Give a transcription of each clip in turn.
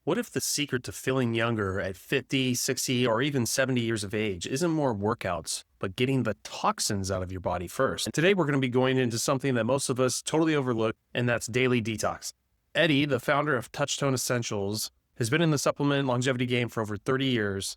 What if the secret to feeling younger at 50, 60, or even 70 years of age isn't more workouts, but getting the toxins out of your body first? And today we're going to be going into something that most of us totally overlook, and that's daily detox. Eddie, the founder of Touchstone Essentials, has been in the supplement longevity game for over 30 years.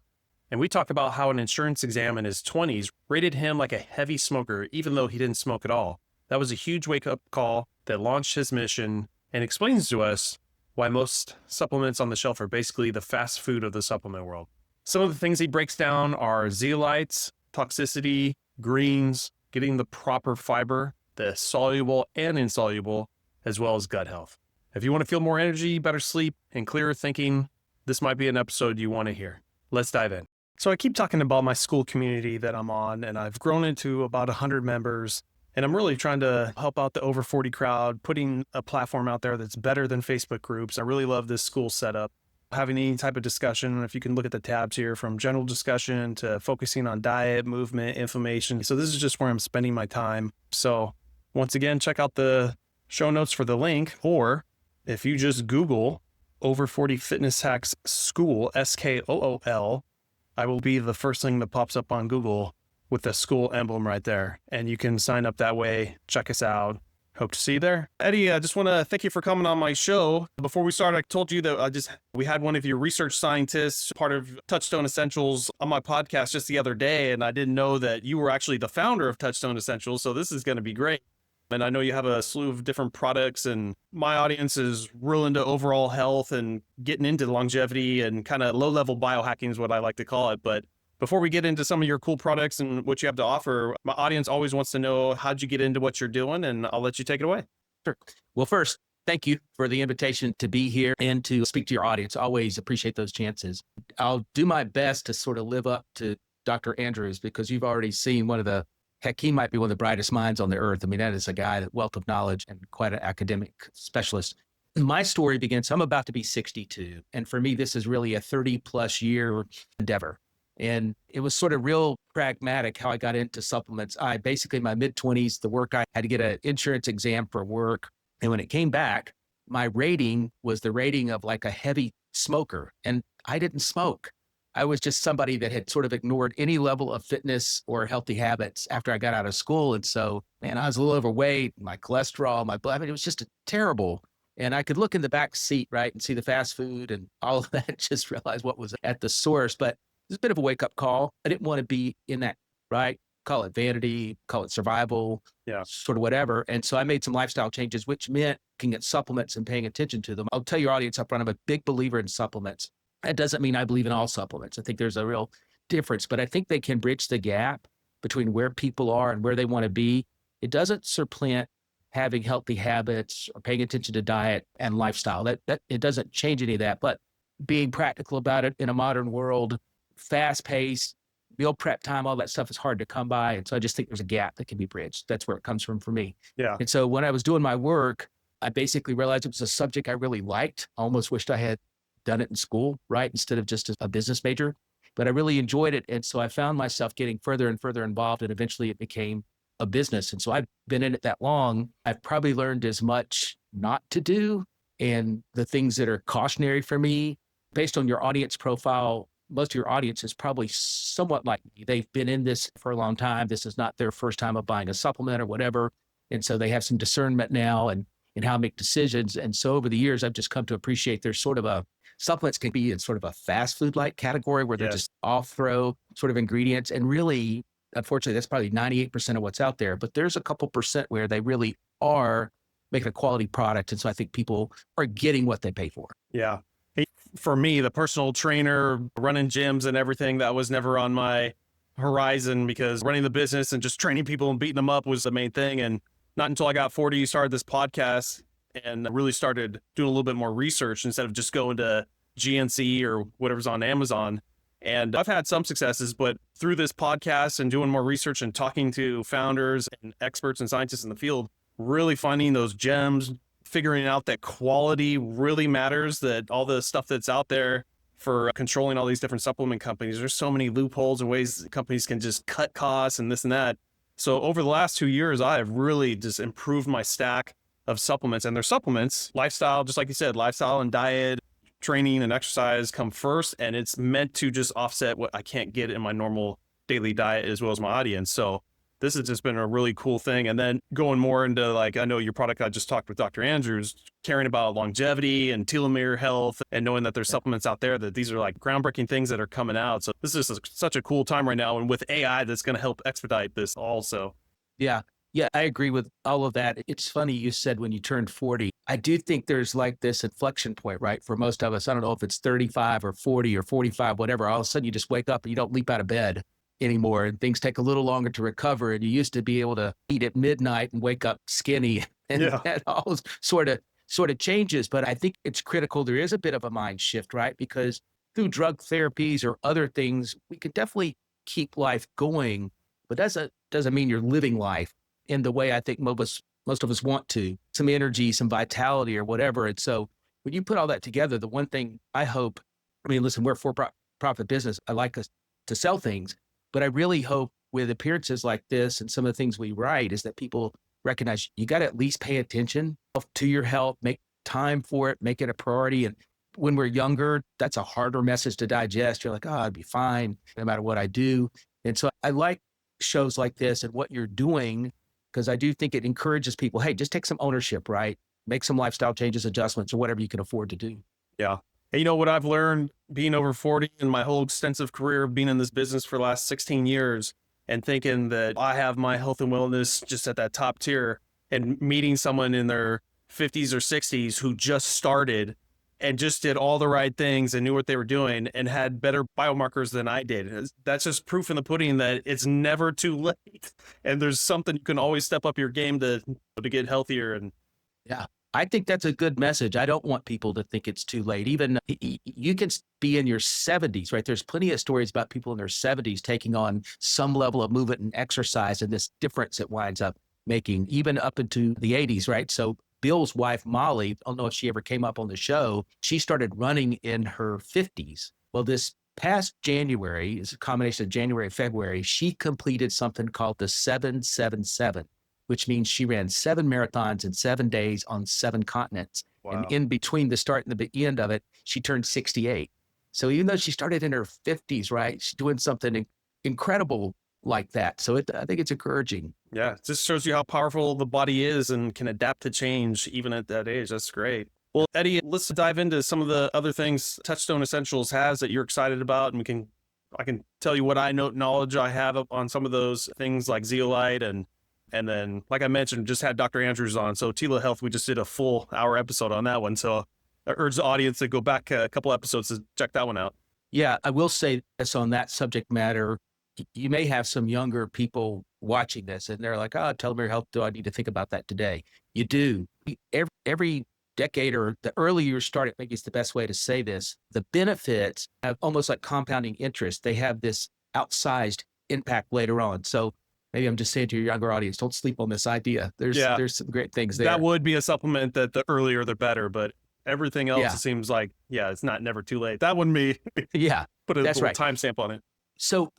And we talk about how an insurance exam in his 20s rated him like a heavy smoker, even though he didn't smoke at all. That was a huge wake-up call that launched his mission and explains to us why most supplements on the shelf are basically the fast food of the supplement world. Some of the things he breaks down are zeolites, toxicity, greens, getting the proper fiber, the soluble and insoluble, as well as gut health. If you want to feel more energy, better sleep, and clearer thinking, this might be an episode you want to hear. Let's dive in. So I keep talking about my SKOOL community that I'm on, and I've grown into about 100 members. And I'm really trying to help out the over 40 crowd, putting a platform out there that's better than Facebook groups. I really love this SKOOL setup. Having any type of discussion, if you can look at the tabs here, from general discussion to focusing on diet, movement, inflammation. So this is just where I'm spending my time. So once again, check out the show notes for the link, or if you just Google over 40 fitness hacks SKOOL, SKOOL, I will be the first thing that pops up on Google with the SKOOL emblem right there. And you can sign up that way. Check us out. Hope to see you there. Eddie, I just want to thank you for coming on my show. Before we start, I told you that we had one of your research scientists, part of Touchstone Essentials, on my podcast just the other day. And I didn't know that you were actually the founder of Touchstone Essentials. So this is going to be great. And I know you have a slew of different products, and my audience is real into overall health and getting into longevity and kind of low-level biohacking is what I like to call it. But before we get into some of your cool products and what you have to offer, my audience always wants to know, how'd you get into what you're doing? And I'll let you take it away. Sure. Well, first, thank you for the invitation to be here and to speak to your audience. Always appreciate those chances. I'll do my best to sort of live up to Dr. Andrews, because you've already seen he might be one of the brightest minds on the earth. I mean, that is a guy, that wealth of knowledge and quite an academic specialist. My story begins, I'm about to be 62. And for me, this is really a 30+ year endeavor. And it was sort of real pragmatic how I got into supplements. Basically, my mid-20s, the work, I had to get an insurance exam for work. And when it came back, my rating was the rating of like a heavy smoker. And I didn't smoke. I was just somebody that had sort of ignored any level of fitness or healthy habits after I got out of school. And so, man, I was a little overweight, my cholesterol, my blood, I mean, it was just terrible. And I could look in the back seat, right, and see the fast food and all of that, just realize what was at the source. But it's a bit of a wake-up call. I didn't want to be in that, right? Call it vanity, call it survival, sort of whatever. And so I made some lifestyle changes, which meant looking at supplements and paying attention to them. I'll tell your audience up front, I'm a big believer in supplements. That doesn't mean I believe in all supplements. I think there's a real difference, but I think they can bridge the gap between where people are and where they want to be. It doesn't supplant having healthy habits or paying attention to diet and lifestyle. That it doesn't change any of that, but being practical about it in a modern world, fast paced, meal prep time, all that stuff is hard to come by. And so I just think there's a gap that can be bridged. That's where it comes from for me. Yeah. And so when I was doing my work, I basically realized it was a subject I really liked. I almost wished I had done it in school, right? Instead of just a business major, but I really enjoyed it. And so I found myself getting further and further involved, and eventually it became a business. And so I've been in it that long. I've probably learned as much not to do, and the things that are cautionary for me. Based on your audience profile, most of your audience is probably somewhat like me. They've been in this for a long time. This is not their first time of buying a supplement or whatever. And so they have some discernment now and how to make decisions. And so over the years, I've just come to appreciate there's sort of supplements can be in sort of a fast food-like category where they're just off-throw sort of ingredients. And really, unfortunately, that's probably 98% of what's out there. But there's a couple percent where they really are making a quality product. And so I think people are getting what they pay for. Yeah. For me, the personal trainer, running gyms and everything, that was never on my horizon, because running the business and just training people and beating them up was the main thing. And not until I got 40, started this podcast and really started doing a little bit more research instead of just going to GNC or whatever's on Amazon. And I've had some successes, but through this podcast and doing more research and talking to founders and experts and scientists in the field, really finding those gems, figuring out that quality really matters, that all the stuff that's out there for controlling all these different supplement companies, there's so many loopholes and ways companies can just cut costs and this and that. So over the last 2 years, I have really just improved my stack of supplements, and their supplements, lifestyle, just like you said, lifestyle and diet, training and exercise come first, and it's meant to just offset what I can't get in my normal daily diet as well as my audience. So this has just been a really cool thing. And then going more into like, I know your product, I just talked with Dr. Andrews, caring about longevity and telomere health, and knowing that there's supplements out there, that these are like groundbreaking things that are coming out. So this is such a cool time right now. And with AI, that's going to help expedite this also. Yeah. Yeah, I agree with all of that. It's funny you said when you turned 40. I do think there's like this inflection point, right? For most of us, I don't know if it's 35 or 40 or 45, whatever. All of a sudden you just wake up and you don't leap out of bed anymore, and things take a little longer to recover. And you used to be able to eat at midnight and wake up skinny, and that all sort of changes. But I think it's critical. There is a bit of a mind shift, right? Because through drug therapies or other things, we could definitely keep life going, but doesn't mean you're living life in the way I think most of us want to, some energy, some vitality or whatever. And so when you put all that together, the one thing I hope, I mean, listen, we're a for-profit business. I like us to sell things, but I really hope with appearances like this and some of the things we write is that people recognize you got to at least pay attention to your health, make time for it, make it a priority. And when we're younger, that's a harder message to digest. You're like, oh, I'd be fine no matter what I do. And so I like shows like this and what you're doing, because I do think it encourages people, hey, just take some ownership, right? Make some lifestyle changes, adjustments, or whatever you can afford to do. Yeah. And you know what I've learned being over 40 and my whole extensive career of being in this business for the last 16 years and thinking that I have my health and wellness just at that top tier, and meeting someone in their 50s or 60s who just started and just did all the right things and knew what they were doing and had better biomarkers than I did. That's just proof in the pudding that it's never too late. And there's something you can always step up your game to get healthier. And yeah, I think that's a good message. I don't want people to think it's too late. Even you can be in your 70s, right? There's plenty of stories about people in their 70s taking on some level of movement and exercise, and this difference it winds up making, even up into the 80s, right? So Bill's wife, Molly, I don't know if she ever came up on the show. She started running in her 50s. Well, this past January, it's a combination of January and February, she completed something called the 777, which means she ran 7 marathons in 7 days on 7 continents. Wow. And in between the start and the end of it, she turned 68. So even though she started in her 50s, right, she's doing something incredible like that. So I think it's encouraging. Yeah, it just shows you how powerful the body is and can adapt to change even at that age. That's great. Well, Eddie, let's dive into some of the other things Touchstone Essentials has that you're excited about, and I can tell you what knowledge I have on some of those things like Zeolite, and then, like I mentioned, just had Dr. Andrews on. So telehealth, we just did a full hour episode on that one. So I urge the audience to go back a couple episodes to check that one out. Yeah, I will say this on that subject matter. You may have some younger people watching this and they're like, oh, telomere health, do I need to think about that today? You do. Every decade, or the earlier you start, I think it's the best way to say this, the benefits have almost like compounding interest. They have this outsized impact later on. So maybe I'm just saying to your younger audience, don't sleep on this idea. There's some great things there. That would be a supplement that the earlier the better, but everything else, it seems like, it's not never too late. That wouldn't be, put a little timestamp on it. So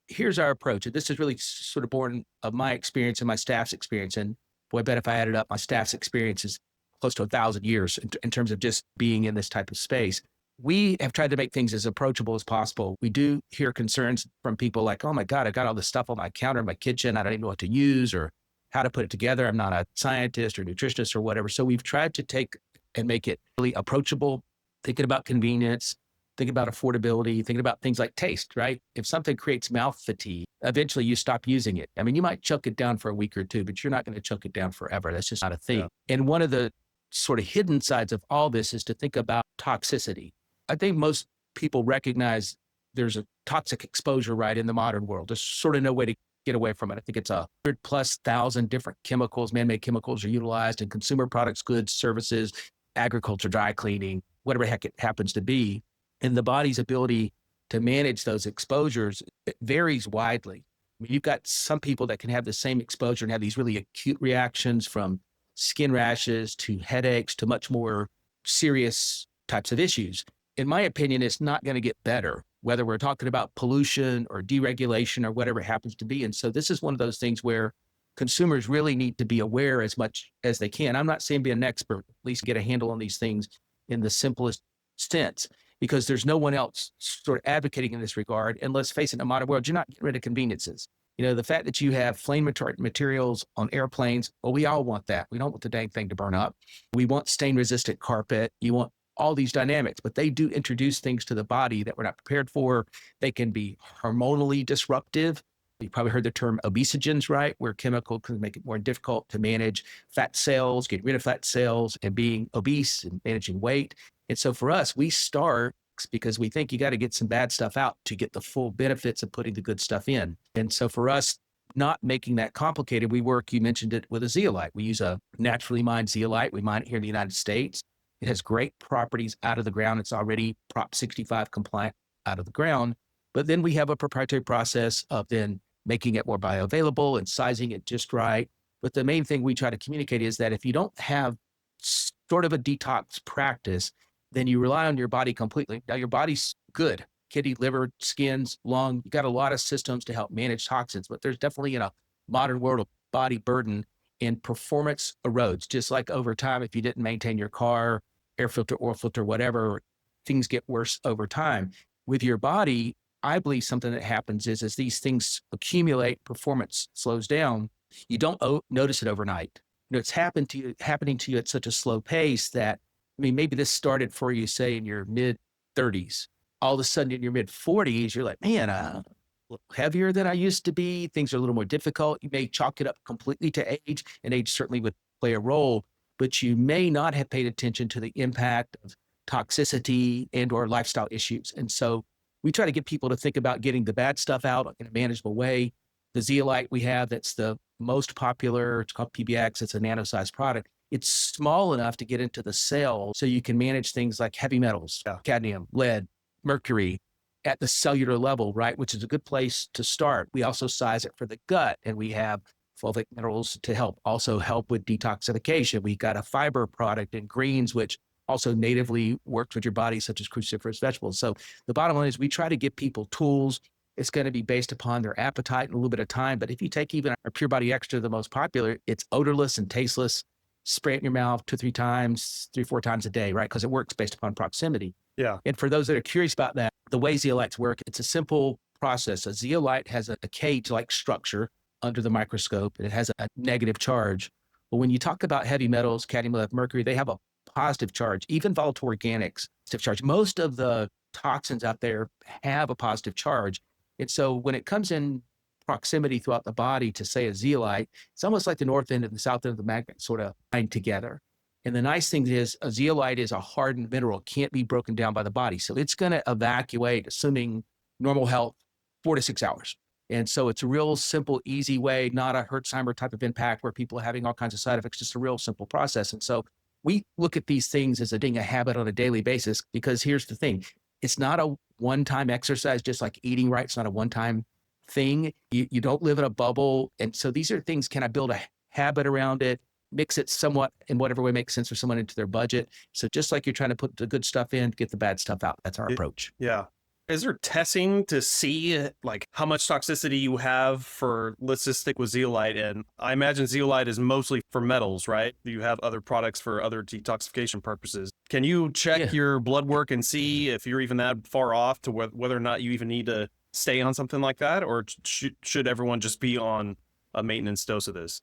here's our approach. And this is really sort of born of my experience and my staff's experience. And boy, I bet if I added up my staff's experience is close to 1,000 years in terms of just being in this type of space. We have tried to make things as approachable as possible. We do hear concerns from people like, oh my God, I got all this stuff on my counter in my kitchen. I don't even know what to use or how to put it together. I'm not a scientist or nutritionist or whatever. So we've tried to take and make it really approachable, thinking about convenience, thinking about affordability, thinking about things like taste, right? If something creates mouth fatigue, eventually you stop using it. I mean, you might choke it down for a week or two, but you're not going to choke it down forever. That's just not a thing. Yeah. And one of the sort of hidden sides of all this is to think about toxicity. I think most people recognize there's a toxic exposure, right, in the modern world. There's sort of no way to get away from it. I think it's 100,000+ different chemicals, man-made chemicals are utilized in consumer products, goods, services, agriculture, dry cleaning, whatever the heck it happens to be. And the body's ability to manage those exposures, it varies widely. I mean, you've got some people that can have the same exposure and have these really acute reactions, from skin rashes to headaches to much more serious types of issues. In my opinion, it's not going to get better, whether we're talking about pollution or deregulation or whatever it happens to be. And so this is one of those things where consumers really need to be aware as much as they can. I'm not saying be an expert, at least get a handle on these things in the simplest sense because there's no one else sort of advocating in this regard. And let's face it, in the modern world, you're not getting rid of conveniences. The fact that you have flame retardant materials on airplanes, well, we all want that. We don't want the dang thing to burn up. We want stain resistant carpet. You want all these dynamics, but they do introduce things to the body that we're not prepared for. They can be hormonally disruptive. You probably heard the term obesogens, right? Where chemical can make it more difficult to manage fat cells, get rid of fat cells, and being obese and managing weight. And so for us, we start because we think you got to get some bad stuff out to get the full benefits of putting the good stuff in. And so for us, not making that complicated, we work, you mentioned it, with a zeolite. We use a naturally mined zeolite. We mine it here in the United States. It has great properties out of the ground. It's already Prop 65 compliant out of the ground. But then we have a proprietary process of then making it more bioavailable and sizing it just right. But the main thing we try to communicate is that if you don't have sort of a detox practice, then you rely on your body completely. Now your body's good. Kidney, liver, skins, lung, you got a lot of systems to help manage toxins, but there's definitely in a modern world of body burden and performance erodes, just like over time, if you didn't maintain your car, air filter, oil filter, whatever, things get worse over time. With your body, I believe something that happens is as these things accumulate, performance slows down. You don't notice it overnight. It's happening to you at such a slow pace that, maybe this started for you, say, in your mid 30s. All of a sudden in your mid 40s, you're like, man, a little heavier than I used to be. Things are a little more difficult. You may chalk it up completely to age, and age certainly would play a role, but you may not have paid attention to the impact of toxicity and or lifestyle issues. And so we try to get people to think about getting the bad stuff out in a manageable way. The zeolite we have, that's the most popular, it's called PBX. It's a nano-sized product. It's small enough to get into the cell so you can manage things like heavy metals, cadmium, lead, mercury at the cellular level, right? Which is a good place to start. We also size it for the gut, and we have fulvic minerals to help with detoxification. We got a fiber product in greens, which also natively works with your body, such as cruciferous vegetables. So the bottom line is we try to give people tools. It's going to be based upon their appetite and a little bit of time. But if you take even our Pure Body Extra, the most popular, it's odorless and tasteless. Spray it in your mouth 2-3 times, 3-4 times a day, right? Because it works based upon proximity. Yeah. And for those that are curious about that, the way zeolites work, it's a simple process. A zeolite has a cage-like structure under the microscope, and it has a negative charge. But when you talk about heavy metals, cadmium, lead, mercury, they have a positive charge. Even volatile organics, positive charge. Most of the toxins out there have a positive charge. And so when it comes in proximity throughout the body to, say, a zeolite, it's almost like the north end and the south end of the magnet sort of bind together. And the nice thing is a zeolite is a hardened mineral, can't be broken down by the body. So it's going to evacuate, assuming normal health, 4 to 6 hours. And so it's a real simple, easy way, not a Hertzheimer type of impact where people are having all kinds of side effects, just a real simple process. And so we look at these things as a habit on a daily basis, because here's the thing. It's not a one-time exercise, just like eating right. It's not a one-time thing. You don't live in a bubble. And so these are things, can I build a habit around it, mix it somewhat in whatever way makes sense for someone into their budget? So just like you're trying to put the good stuff in, get the bad stuff out. That's our approach. Yeah. Is there testing to see like how much toxicity you have for, let's just stick with zeolite. And I imagine zeolite is mostly for metals, right? You have other products for other detoxification purposes. Can you check your blood work and see if you're even that far off to whether or not you even need to stay on something like that? Or should everyone just be on a maintenance dose of this?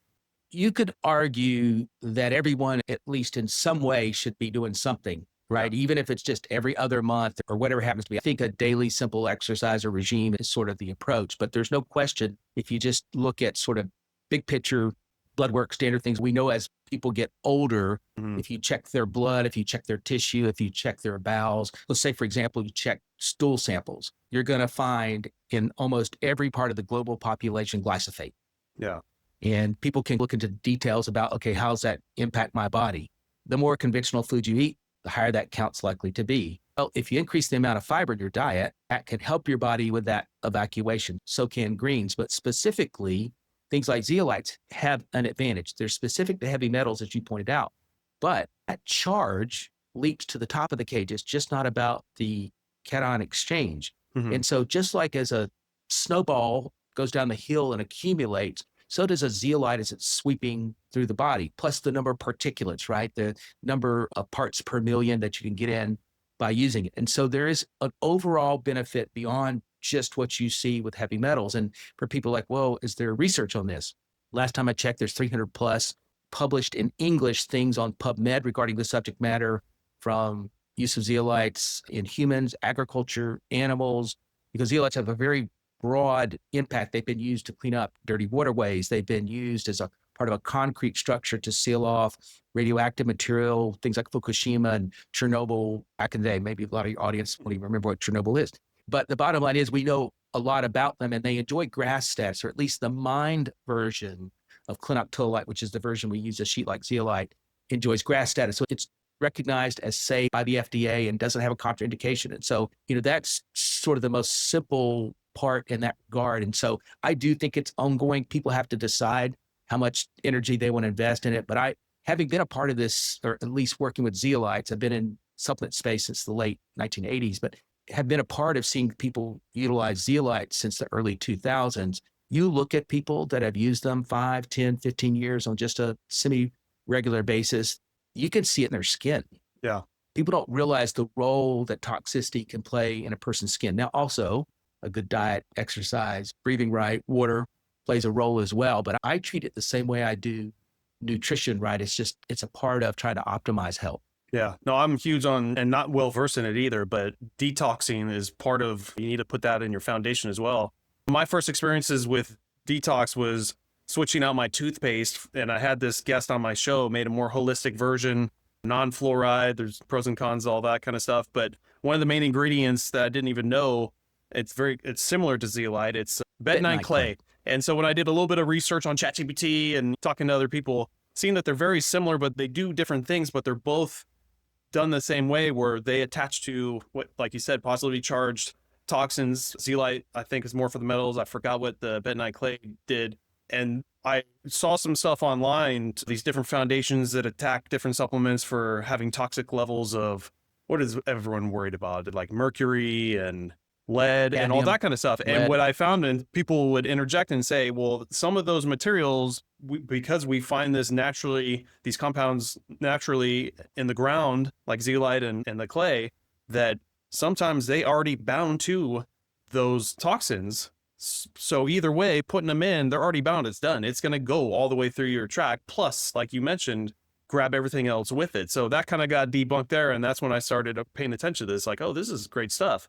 You could argue that everyone, at least in some way, should be doing something, right? Yeah. Even if it's just every other month or whatever happens to be. I think a daily simple exercise or regime is sort of the approach, but there's no question if you just look at sort of big picture blood work, standard things, we know as people get older, if you check their blood, if you check their tissue, if you check their bowels, let's say, for example, you check stool samples, you're going to find in almost every part of the global population glyphosate. Yeah. And people can look into details about, okay, how does that impact my body? The more conventional food you eat, the higher that count's likely to be. Well, if you increase the amount of fiber in your diet, that can help your body with that evacuation. So can greens, but specifically, things like zeolites have an advantage. They're specific to heavy metals, as you pointed out, but that charge leaps to the top of the cage. It's just not about the cation exchange. And so just like as a snowball goes down the hill and accumulates, so does a zeolite as it's sweeping through the body, plus the number of particulates, right? The number of parts per million that you can get in by using it. And so there is an overall benefit beyond just what you see with heavy metals. And for people like, well, is there research on this? Last time I checked, there's 300 plus published in English things on PubMed regarding the subject matter, from use of zeolites in humans, agriculture, animals, because zeolites have a very broad impact. They've been used to clean up dirty waterways. They've been used as a part of a concrete structure to seal off radioactive material, things like Fukushima and Chernobyl back in the day. Maybe a lot of your audience won't even remember what Chernobyl is. But the bottom line is we know a lot about them, and they enjoy grass status, or at least the mined version of clinoctolite, which is the version we use, a sheet like zeolite, enjoys grass status. So it's recognized as safe by the FDA and doesn't have a contraindication. And so, that's sort of the most simple part in that regard. And so I do think it's ongoing. People have to decide how much energy they want to invest in it. But having been a part of this, or at least working with zeolites, I've been in supplement space since the late 1980s, but have been a part of seeing people utilize zeolites since the early 2000s. You look at people that have used them 5, 10, 15 years on just a semi-regular basis, you can see it in their skin. Yeah. People don't realize the role that toxicity can play in a person's skin. Now, also, a good diet, exercise, breathing right, water plays a role as well. But I treat it the same way I do nutrition, right? It's a part of trying to optimize health. Yeah, no, I'm huge on, and not well versed in it either, but detoxing is part of, you need to put that in your foundation as well. My first experiences with detox was switching out my toothpaste, and I had this guest on my show, made a more holistic version, non-fluoride, there's pros and cons, all that kind of stuff. But one of the main ingredients that I didn't even know, it's similar to zeolite, it's bentonite clay. And so when I did a little bit of research on ChatGPT and talking to other people, seeing that they're very similar, but they do different things, but they're both done the same way, where they attach to what, like you said, positively charged toxins. Zeolite, I think, is more for the metals. I forgot what the bentonite clay did. And I saw some stuff online, these different foundations that attack different supplements for having toxic levels of, what is everyone worried about? Like mercury and lead and all that kind of stuff. And what I found, and people would interject and say, well, some of those materials, because we find this naturally, these compounds naturally in the ground, like zeolite and the clay, that sometimes they already bound to those toxins. So either way, putting them in, they're already bound. It's done. It's going to go all the way through your tract. Plus, like you mentioned, grab everything else with it. So that kind of got debunked there. And that's when I started paying attention to this. Like, oh, this is great stuff.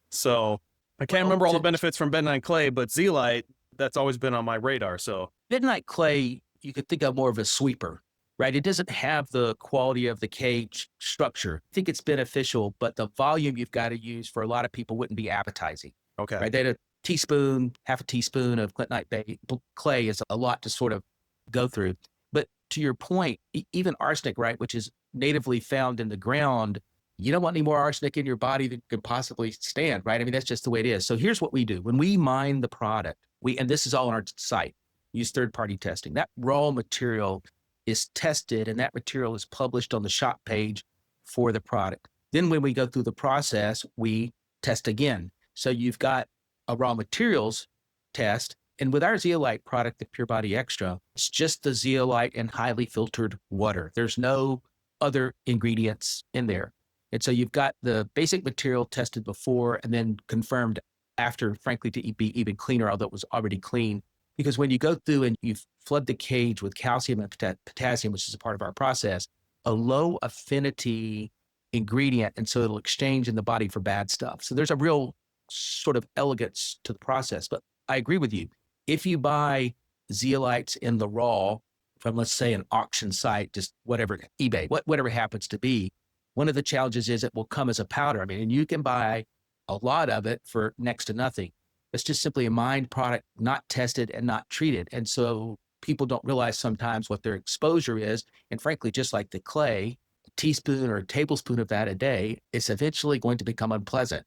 So I can't remember all the benefits from bentonite clay, but zeolite, that's always been on my radar. So bentonite clay, you could think of more of a sweeper, right? It doesn't have the quality of the cage structure. I think it's beneficial, but the volume you've got to use for a lot of people wouldn't be appetizing. Okay. Right? They had a teaspoon, half a teaspoon of bentonite clay is a lot to sort of go through. But to your point, even arsenic, right, which is natively found in the ground, you don't want any more arsenic in your body than can possibly stand, right? I mean, that's just the way it is. So here's what we do. When we mine the product, and this is all on our site, use third-party testing. That raw material is tested, and that material is published on the shop page for the product. Then when we go through the process, we test again. So you've got a raw materials test. And with our zeolite product, the Pure Body Extra, it's just the zeolite and highly filtered water. There's no other ingredients in there. And so you've got the basic material tested before and then confirmed after, frankly, to be even cleaner, although it was already clean. Because when you go through and you flood the cage with calcium and potassium, which is a part of our process, a low affinity ingredient, and so it'll exchange in the body for bad stuff. So there's a real sort of elegance to the process. But I agree with you. If you buy zeolites in the raw from, let's say, an auction site, just whatever, eBay, whatever it happens to be, one of the challenges is it will come as a powder. I mean, and you can buy a lot of it for next to nothing. It's just simply a mined product, not tested and not treated. And so people don't realize sometimes what their exposure is. And frankly, just like the clay, a teaspoon or a tablespoon of that a day is eventually going to become unpleasant.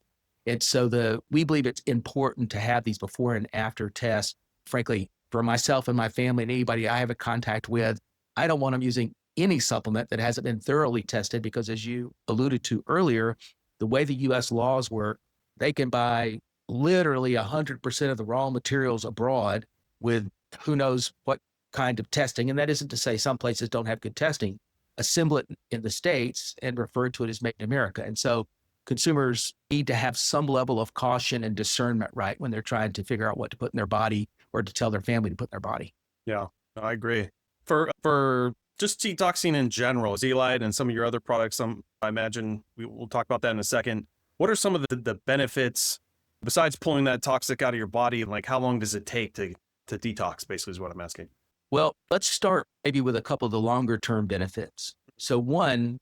And so we believe it's important to have these before and after tests. Frankly, for myself and my family and anybody I have a contact with, I don't want them using any supplement that hasn't been thoroughly tested, because as you alluded to earlier, the way the U.S. laws work, they can buy literally 100% of the raw materials abroad with who knows what kind of testing. And that isn't to say some places don't have good testing. Assemble it in the States and refer to it as made in America. And so consumers need to have some level of caution and discernment, right, when they're trying to figure out what to put in their body or to tell their family to put in their body. Yeah, I agree. For just detoxing in general, Zeolite and some of your other products, I imagine we'll talk about that in a second. What are some of the benefits besides pulling that toxic out of your body? Like, how long does it take to detox? Basically, is what I'm asking. Well, let's start maybe with a couple of the longer term benefits. So one,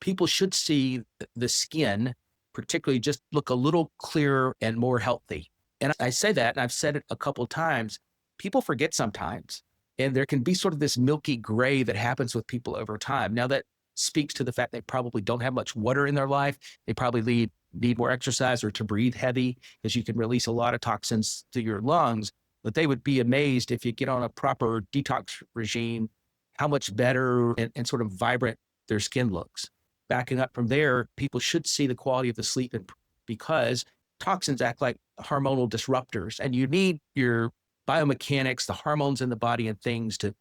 people should see the skin, particularly, just look a little clearer and more healthy. And I say that, and I've said it a couple of times, people forget sometimes. And there can be sort of this milky gray that happens with people over time. Now that speaks to the fact they probably don't have much water in their life. They probably need more exercise or to breathe heavy, because you can release a lot of toxins through your lungs. But they would be amazed if you get on a proper detox regime, how much better and sort of vibrant their skin looks. Backing up from there, people should see the quality of the sleep because toxins act like hormonal disruptors, and you need your biomechanics, the hormones in the body and things to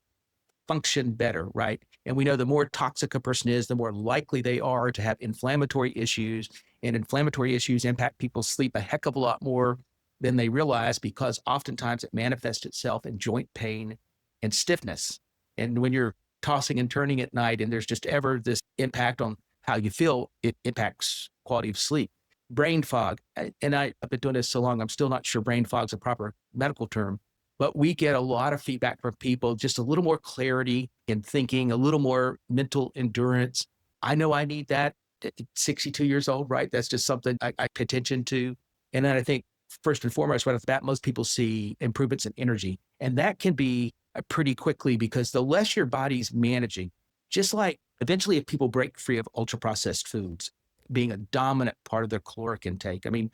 function better, right? And we know the more toxic a person is, the more likely they are to have inflammatory issues, and inflammatory issues impact people's sleep a heck of a lot more than they realize, because oftentimes it manifests itself in joint pain and stiffness. And when you're tossing and turning at night and there's just ever this impact on how you feel, it impacts quality of sleep. Brain fog, and I've been doing this so long, I'm still not sure brain fog is a proper medical term, but we get a lot of feedback from people, just a little more clarity in thinking, a little more mental endurance. I know I need that at 62 years old, right? That's just something I pay attention to. And then I think first and foremost, right off the bat, most people see improvements in energy. And that can be pretty quickly, because the less your body's managing, just like eventually if people break free of ultra processed foods being a dominant part of their caloric intake. I mean,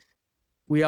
I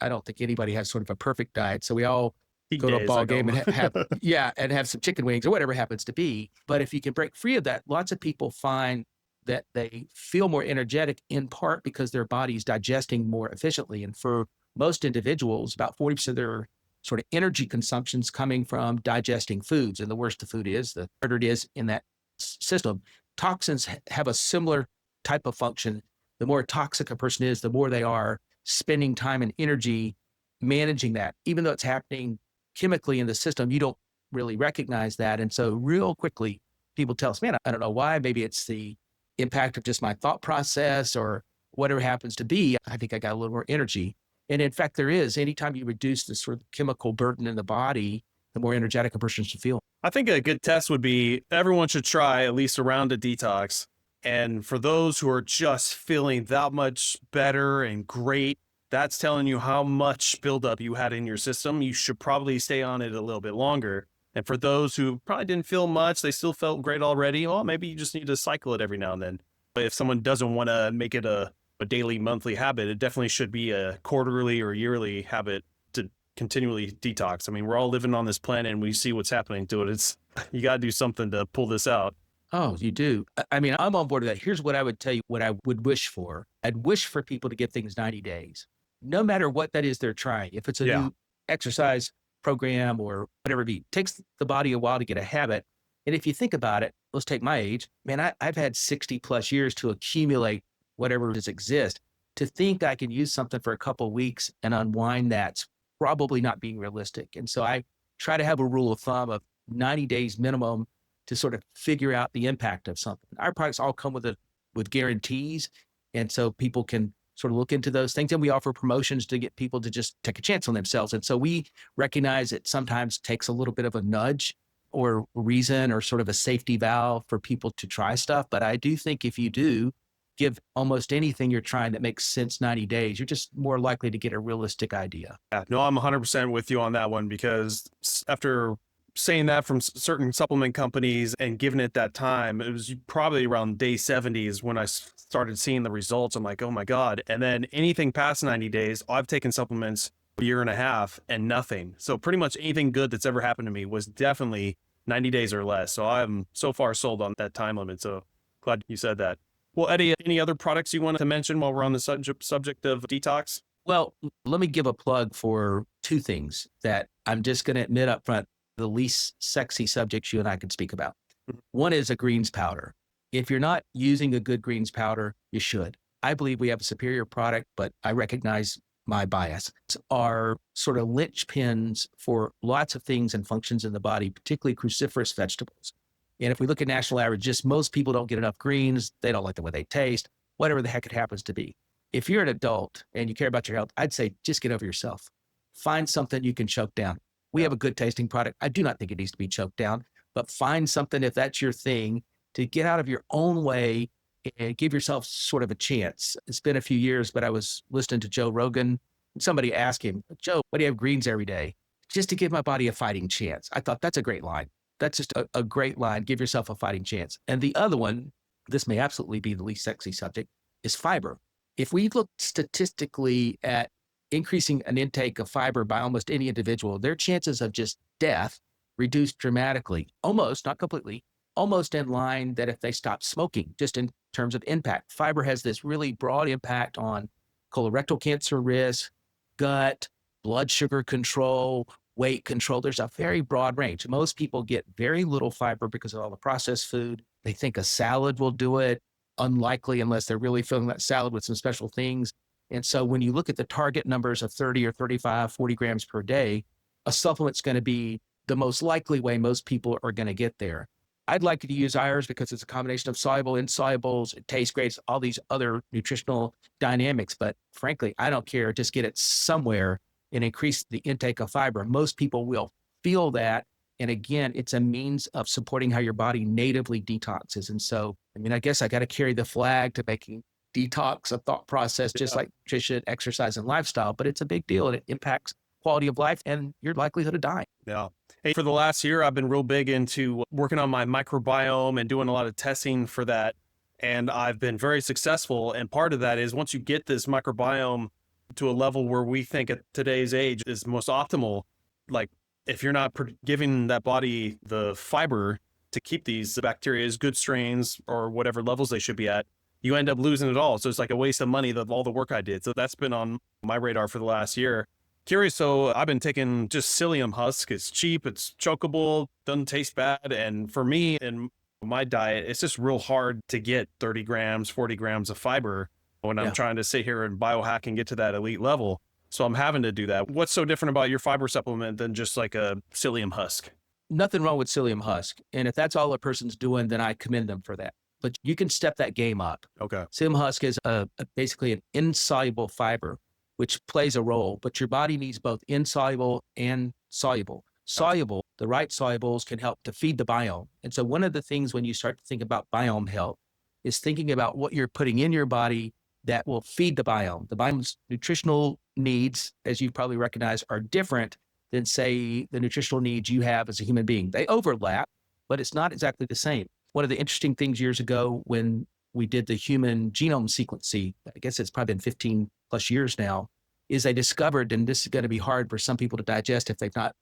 don't think anybody has sort of a perfect diet. So we all go to a ball game and have some chicken wings or whatever it happens to be. But if you can break free of that, lots of people find that they feel more energetic, in part because their body's digesting more efficiently. And for most individuals, about 40% of their sort of energy consumption's coming from digesting foods. And the worse the food is, the harder it is in that system. Toxins have a similar type of function. The more toxic a person is, the more they are spending time and energy managing that. Even though it's happening chemically in the system, you don't really recognize that. And so real quickly, people tell us, man, I don't know why. Maybe it's the impact of just my thought process or whatever happens to be. I think I got a little more energy. And in fact, there is, anytime you reduce the sort of chemical burden in the body, the more energetic a person should feel. I think a good test would be everyone should try at least a round of detox. And for those who are just feeling that much better and great, that's telling you how much buildup you had in your system. You should probably stay on it a little bit longer. And for those who probably didn't feel much, they still felt great already, well, maybe you just need to cycle it every now and then. But if someone doesn't want to make it a daily, monthly habit, it definitely should be a quarterly or yearly habit to continually detox. I mean, we're all living on this planet and we see what's happening to it. You got to do something to pull this out. Oh, you do. I mean, I'm on board with that. Here's what I would tell you, what I would wish for. I'd wish for people to give things 90 days, no matter what that is they're trying. If it's a new exercise program or whatever it be, it takes the body a while to get a habit. And if you think about it, let's take my age, man, I've had 60 plus years to accumulate whatever does exist. To think I can use something for a couple of weeks and unwind that's probably not being realistic. And so I try to have a rule of thumb of 90 days minimum to sort of figure out the impact of something. Our products all come with guarantees. And so people can sort of look into those things. And we offer promotions to get people to just take a chance on themselves. And so we recognize it sometimes takes a little bit of a nudge or reason or sort of a safety valve for people to try stuff. But I do think if you do give almost anything you're trying that makes sense 90 days, you're just more likely to get a realistic idea. Yeah, no, I'm 100% with you on that one, because after saying that from certain supplement companies and giving it that time, it was probably around day 70 is when I started seeing the results. I'm like, oh my God. And then anything past 90 days, I've taken supplements a year and a half and nothing. So pretty much anything good that's ever happened to me was definitely 90 days or less. So I'm so far sold on that time limit. So glad you said that. Well, Eddie, any other products you want to mention while we're on the subject of detox? Well, let me give a plug for two things that I'm just going to admit up front, the least sexy subjects you and I can speak about. One is a greens powder. If you're not using a good greens powder, you should. I believe we have a superior product, but I recognize my bias. Are sort of linchpins for lots of things and functions in the body, particularly cruciferous vegetables. And if we look at national average, just most people don't get enough greens. They don't like the way they taste, whatever the heck it happens to be. If you're an adult and you care about your health, I'd say just get over yourself. Find something you can choke down. We have a good tasting product. I do not think it needs to be choked down, but find something, if that's your thing, to get out of your own way and give yourself sort of a chance. It's been a few years, but I was listening to Joe Rogan. And somebody asked him, Joe, why do you have greens every day? Just to give my body a fighting chance. I thought that's a great line. That's just a great line. Give yourself a fighting chance. And the other one, this may absolutely be the least sexy subject, is fiber. If we look statistically at increasing an intake of fiber by almost any individual, their chances of just death reduced dramatically, almost, not completely, almost in line that if they stopped smoking, just in terms of impact. Fiber has this really broad impact on colorectal cancer risk, gut, blood sugar control, weight control. There's a very broad range. Most people get very little fiber because of all the processed food. They think a salad will do it. Unlikely unless they're really filling that salad with some special things. And so when you look at the target numbers of 30 or 35, 40 grams per day, a supplement's going to be the most likely way most people are going to get there. I'd like you to use ours because it's a combination of soluble, insolubles, it tastes great, all these other nutritional dynamics. But frankly, I don't care. Just get it somewhere and increase the intake of fiber. Most people will feel that. And again, it's a means of supporting how your body natively detoxes. And so, I mean, I guess I got to carry the flag to making detox a thought process, just like nutrition, exercise, and lifestyle. But it's a big deal and it impacts quality of life and your likelihood of dying. Yeah. Hey, for the last year, I've been real big into working on my microbiome and doing a lot of testing for that. And I've been very successful. And part of that is once you get this microbiome to a level where we think at today's age is most optimal, like if you're not giving that body the fiber to keep these bacteria as good strains or whatever levels they should be at, you end up losing it all. So it's like a waste of money of all the work I did. So that's been on my radar for the last year. Curious, so I've been taking just psyllium husk. It's cheap, it's chokeable, doesn't taste bad. And for me in my diet, it's just real hard to get 30 grams, 40 grams of fiber when I'm trying to sit here and biohack and get to that elite level. So I'm having to do that. What's so different about your fiber supplement than just like a psyllium husk? Nothing wrong with psyllium husk. And if that's all a person's doing, then I commend them for that. But you can step that game up. Okay. Psyllium husk is basically an insoluble fiber, which plays a role, but your body needs both insoluble and soluble. Soluble, the right solubles can help to feed the biome. And so one of the things when you start to think about biome health is thinking about what you're putting in your body that will feed the biome. The biome's nutritional needs, as you probably recognize, are different than, say, the nutritional needs you have as a human being. They overlap, but it's not exactly the same. One of the interesting things years ago when we did the human genome sequencing, I guess it's probably been 15 plus years now, is they discovered, and this is going to be hard for some people to digest if they've not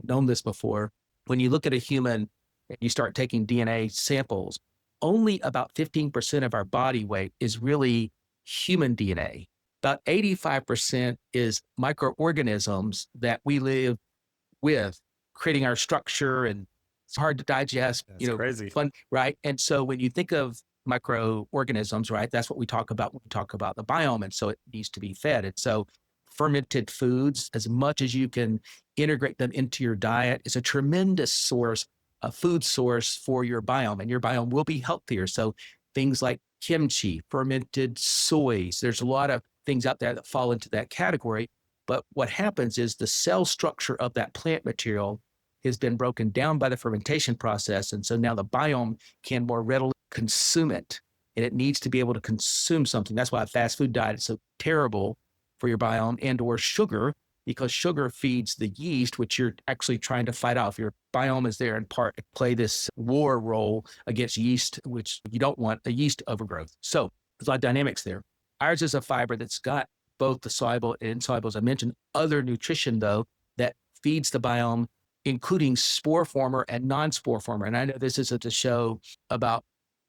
known this before, when you look at a human and you start taking DNA samples, only about 15% of our body weight is really human DNA. About 85% is microorganisms that we live with, creating our structure, and it's hard to digest. That's crazy. Fun, right? And so when you think of microorganisms, right, that's what we talk about when we talk about the biome. And so it needs to be fed. And so fermented foods, as much as you can integrate them into your diet, is a tremendous source, a food source for your biome, and your biome will be healthier. So things like kimchi, fermented soys, there's a lot of things out there that fall into that category. But what happens is the cell structure of that plant material has been broken down by the fermentation process. And so now the biome can more readily consume it, and it needs to be able to consume something. That's why a fast food diet is so terrible for your biome, and or sugar, because sugar feeds the yeast, which you're actually trying to fight off. Your biome is there in part to play this war role against yeast, which you don't want a yeast overgrowth. So there's a lot of dynamics there. Ours is a fiber that's got both the soluble and insoluble, as I mentioned, other nutrition though, that feeds the biome, including spore former and non-spore former. And I know this isn't a show about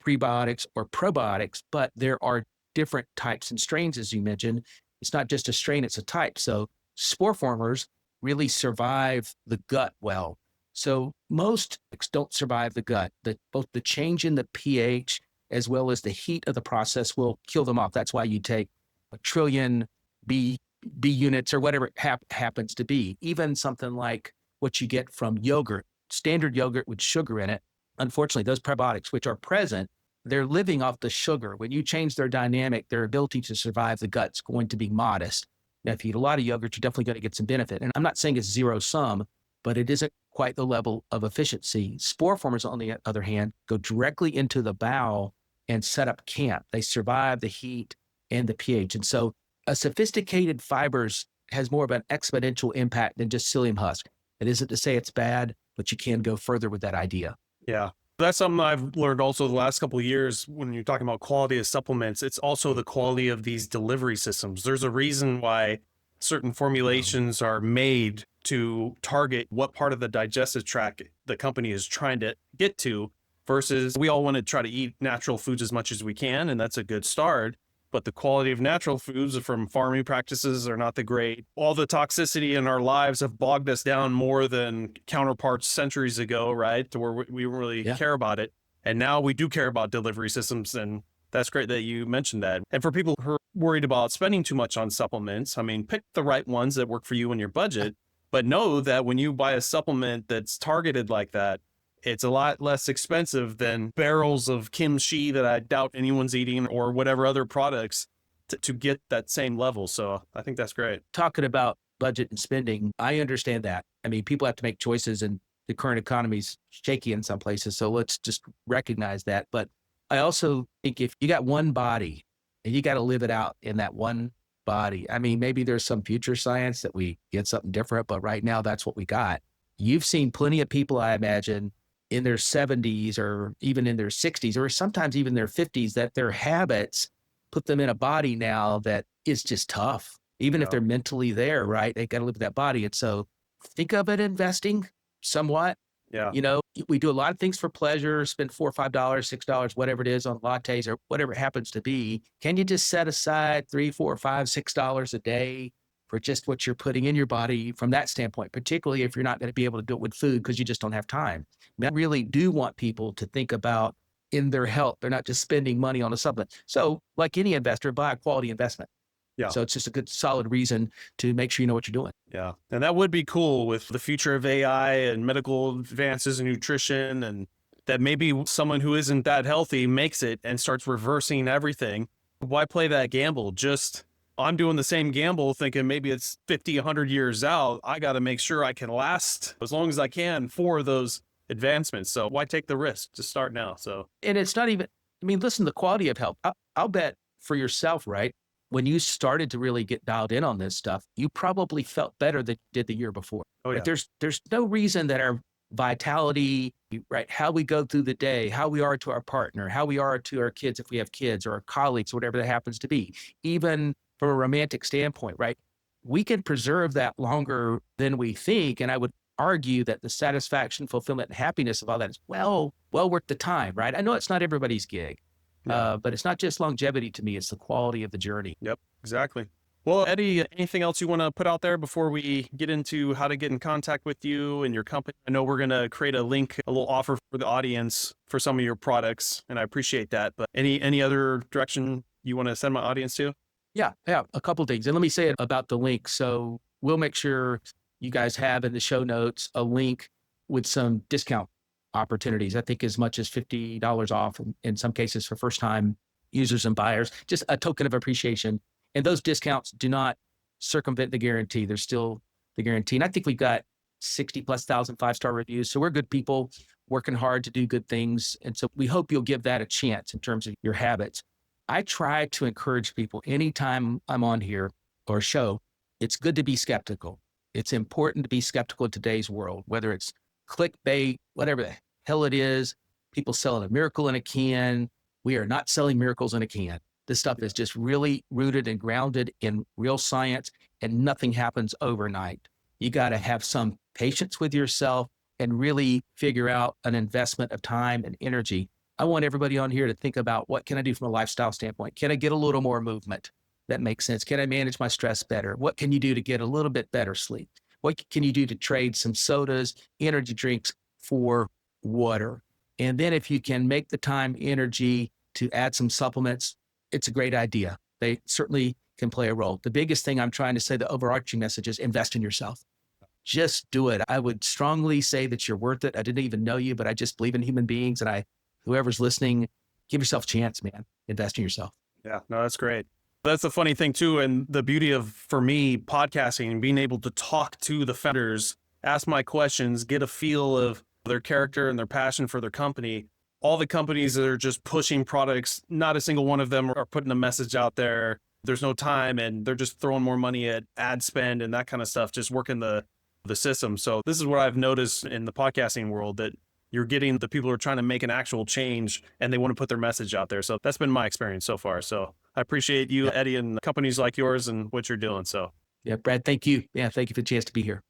prebiotics or probiotics, but there are different types and strains, as you mentioned. It's not just a strain, it's a type. So spore formers really survive the gut well. So most don't survive the gut. Both the change in the pH as well as the heat of the process will kill them off. That's why you take a trillion B units or whatever it happens to be. Even something like what you get from yogurt, standard yogurt with sugar in it. Unfortunately, those probiotics, which are present, they're living off the sugar. When you change their dynamic, their ability to survive the gut's going to be modest. Now, if you eat a lot of yogurt, you're definitely going to get some benefit. And I'm not saying it's zero sum, but it isn't quite the level of efficiency. Spore formers, on the other hand, go directly into the bowel and set up camp. They survive the heat and the pH. And so a sophisticated fibers has more of an exponential impact than just psyllium husk. It isn't to say it's bad, but you can go further with that idea. Yeah. That's something I've learned also the last couple of years when you're talking about quality of supplements. It's also the quality of these delivery systems. There's a reason why certain formulations are made to target what part of the digestive tract the company is trying to get to, versus we all want to try to eat natural foods as much as we can, and that's a good start. But the quality of natural foods from farming practices are not the great. All the toxicity in our lives have bogged us down more than counterparts centuries ago, right? To where we really care about it. And now we do care about delivery systems. And that's great that you mentioned that. And for people who are worried about spending too much on supplements, I mean, pick the right ones that work for you and your budget. But know that when you buy a supplement that's targeted like that, it's a lot less expensive than barrels of kimchi that I doubt anyone's eating, or whatever other products to get that same level. So I think that's great. Talking about budget and spending, I understand that. I mean, people have to make choices, and the current economy's shaky in some places. So let's just recognize that. But I also think if you got one body and you got to live it out in that one body, I mean, maybe there's some future science that we get something different, but right now that's what we got. You've seen plenty of people, I imagine, in their 70s or even in their 60s or sometimes even their 50s, that their habits put them in a body now that is just tough. Even if they're mentally there, right? They got to live with that body. And so think of it investing somewhat. Yeah. You know, we do a lot of things for pleasure, spend $4 or $5, $6, whatever it is on lattes or whatever it happens to be. Can you just set aside $3, $4, $5, $6 a day for just what you're putting in your body from that standpoint, particularly if you're not going to be able to do it with food because you just don't have time? I mean, I really do want people to think about in their health. They're not just spending money on a supplement. So like any investor, buy a quality investment. Yeah. So it's just a good, solid reason to make sure you know what you're doing. Yeah. And that would be cool with the future of AI and medical advances in nutrition, and that maybe someone who isn't that healthy makes it and starts reversing everything. Why play that gamble? I'm doing the same gamble thinking maybe it's 50, 100 years out. I got to make sure I can last as long as I can for those advancements. So why take the risk? Just start now. So, and it's not even, I mean, listen, the quality of health, I'll bet for yourself, right? When you started to really get dialed in on this stuff, you probably felt better than you did the year before. Oh, yeah. Like there's no reason that our vitality, right? How we go through the day, how we are to our partner, how we are to our kids, if we have kids, or our colleagues, whatever that happens to be, even from a romantic standpoint, right? We can preserve that longer than we think. And I would argue that the satisfaction, fulfillment, and happiness of all that is well worth the time, right? I know it's not everybody's gig, but it's not just longevity to me, it's the quality of the journey. Yep, exactly. Well, Eddie, anything else you want to put out there before we get into how to get in contact with you and your company? I know we're going to create a link, a little offer for the audience for some of your products, and I appreciate that. But any other direction you want to send my audience to? Yeah, a couple of things. And let me say it about the link. So we'll make sure you guys have in the show notes a link with some discount opportunities. I think as much as $50 off in some cases for first-time users and buyers, just a token of appreciation. And those discounts do not circumvent the guarantee. There's still the guarantee. And I think we've got 60,000+ five-star reviews. So we're good people working hard to do good things. And so we hope you'll give that a chance in terms of your habits. I try to encourage people anytime I'm on here or show, it's good to be skeptical. It's important to be skeptical in today's world, whether it's clickbait, whatever the hell it is, people selling a miracle in a can. We are not selling miracles in a can. This stuff is just really rooted and grounded in real science, and nothing happens overnight. You got to have some patience with yourself and really figure out an investment of time and energy. I want everybody on here to think about, what can I do from a lifestyle standpoint? Can I get a little more movement? That makes sense. Can I manage my stress better? What can you do to get a little bit better sleep? What can you do to trade some sodas, energy drinks for water? And then if you can make the time, energy, to add some supplements, it's a great idea. They certainly can play a role. The biggest thing I'm trying to say, the overarching message is invest in yourself. Just do it. I would strongly say that you're worth it. I didn't even know you, but I just believe in human beings. And whoever's listening, give yourself a chance, man. Invest in yourself. Yeah, no, that's great. That's the funny thing too. And the beauty of, for me, podcasting and being able to talk to the founders, ask my questions, get a feel of their character and their passion for their company. All the companies that are just pushing products, not a single one of them are putting a message out there. There's no time, and they're just throwing more money at ad spend and that kind of stuff, just working the system. So this is what I've noticed in the podcasting world, that you're getting the people who are trying to make an actual change and they want to put their message out there. So that's been my experience so far. So I appreciate you, Eddie, and companies like yours and what you're doing. So yeah, Brad, thank you. Yeah, thank you for the chance to be here.